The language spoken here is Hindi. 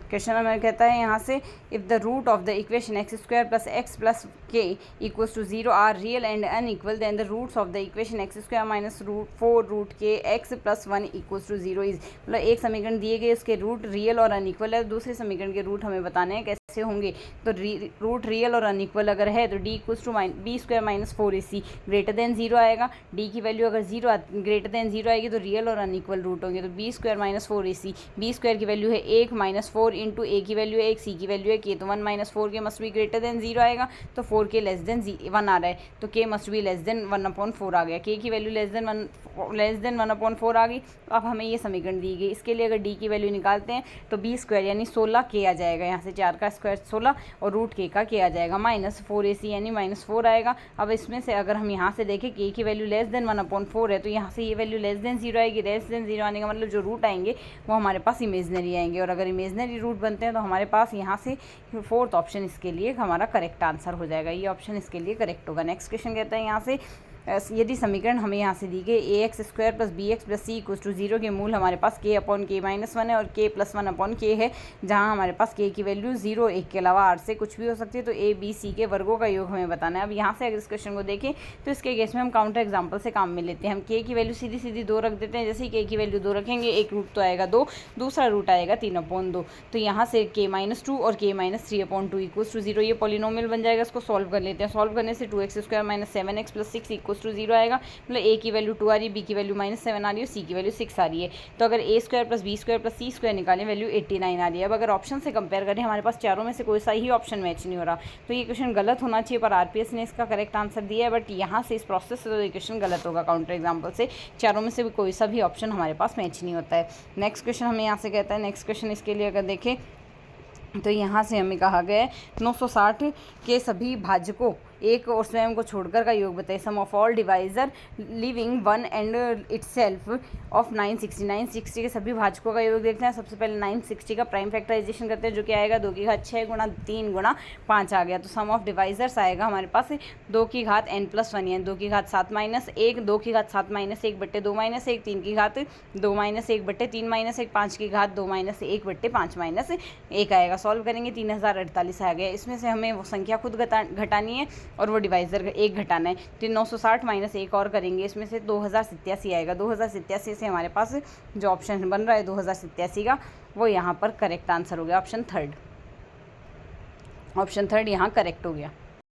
क्वेश्चन नंबर कहता है यहाँ से, if the root of the equation x square plus x plus k equals to 0 are real and unequal, then the roots of the equation x square minus root 4 root k x plus 1 equals to 0 is, मतलब एक समीकरण दिए गए उसके रूट रियल और अनइक्वल है, दूसरे समीकरण के रूट हमें बताने हैं कैसे होंगे। तो रूट रियल और अनइक्वल अगर है तो D equals to B square minus 4ac greater than 0 आएगा। डी की वैल्यू अगर ग्रेटर देन 0 आएगी तो रियल और अनइक्वल रूट होंगे, तो B square minus 4ac, B square की वैल्यू है 1 माइनस 4 इंटू ए की वैल्यू है 1, सी की वैल्यू है के, तो 1 माइनस 4 के मस्ट बी ग्रेटर देन 0 आएगा, तो 4 के लेस देन 1 आ रहा है, तो के मस्ट बी लेस देन 1/4 आ गया, के की वैल्यू लेस देन 1/4 आ गई। तो अब हमें ये समीकरण दी गई, इसके लिए अगर डी की वैल्यू निकालते हैं तो बी स्क्वायर यानी 16 के आ जाएगा, यहाँ से 4 का स्क्वायर 16 और रूट के का के आ जाएगा, माइनस 4ac यानी माइनस 4 आएगा। अब इसमें से अगर हम यहाँ से देखें के की वैल्यू लेस देन 1/4 है, तो यहाँ से ये वैल्यू लेस देन 0 आएगी, लेस देन 0 आने का मतलब जो रूट आएंगे वो हमारे पास इमेजनरी आएंगे, और अगर इमेजनरी रूट बनते हैं तो हमारे पास यहाँ से फोर्थ ऑप्शन इसके लिए हमारा करेक्ट आंसर हो जाएगा, ये ऑप्शन इसके लिए करेक्ट होगा। नेक्स्ट क्वेश्चन कहता है यहाँ से, यदि समीकरण हमें यहाँ से दी गई a x square plus b x plus c equals to 0 के मूल हमारे पास के अपॉन के माइनस 1 है और के प्लस 1 अपॉन के है, जहाँ हमारे पास के की वैल्यू 0 1 के अलावा आर से कुछ भी हो सकती है, तो ए बी सी के वर्गों का योग हमें बताना है। अब यहाँ से अगर इस क्वेश्चन को देखें तो इसके केस में हम काउंटर एग्जाम्पल से काम में लेते हैं, हम के की वैल्यू सीधी सीधी 2 रख देते हैं, जैसे ही के की वैल्यू 2 रखेंगे एक रूट तो आएगा 2, दूसरा रूट आएगा 3/2, तो यहाँ से के माइनस 2 और के माइनस 3/2 इक्वल्स टू 0, ये पॉलिनोमियल बन जाएगा, इसको सॉल्व कर लेते हैं। सॉल्व करने से 2x square minus 7x plus 6 equals to 0 आएगा, मतलब ए की वैल्यू 2 आ रही है, बी की वैल्यू -7 आ रही है, सी की वैल्यू 6 आ रही है, तो अगर a square plus b square plus c square निकालें वैल्यू 89 आ रही है। अब अगर ऑप्शन से कंपेयर करें हमारे पास चारों में से कोई सा ही ऑप्शन मैच नहीं हो रहा, तो ये क्वेश्चन गलत होना चाहिए, पर आरपीएस ने इसका करेक्ट आंसर दिया है, बट यहाँ से इस प्रोसेस से तो ये क्वेश्चन गलत होगा काउंटर एग्जाम्पल से, चारों में से भी कोई सा भी ऑप्शन हमारे पास मैच नहीं होता है। नेक्स्ट क्वेश्चन हमें यहाँ से कहता है, नेक्स्ट क्वेश्चन इसके लिए अगर देखें तो यहाँ से हमें कहा गया है 960 के सभी भाजकों एक और स्वयं को छोड़कर का योग बताइए, sum of all divisor leaving one and itself of 960, 960 के सभी भाजकों का योग देखते हैं। सबसे पहले 960 का प्राइम फैक्टराइजेशन करते हैं, जो कि आएगा 2 की घात 6 गुणा 3 गुणा 5 आ गया, तो सम ऑफ डिवाइजर्स आएगा हमारे पास 2 की घात n+1 यानी 2 की घात 7 माइनस 1, 2 की घात 7 माइनस 1 बट्टे 2 माइनस 1, 3 की घात 2 माइनस 1 बट्टे 3 माइनस 1, 5 की घात 2 माइनस 1 बट्टे 5 माइनस 1 आएगा। सॉल्व करेंगे 3048 आ गया, इसमें से हमें वो संख्या खुद घटानी है और वो डिवाइजर एक घटाना है, तो 960 माइनस 1 और करेंगे, इसमें से 2087 आएगा। 2087 से हमारे पास जो ऑप्शन बन रहा है 2087 का, वो यहाँ पर करेक्ट आंसर हो गया, ऑप्शन थर्ड यहाँ करेक्ट हो गया।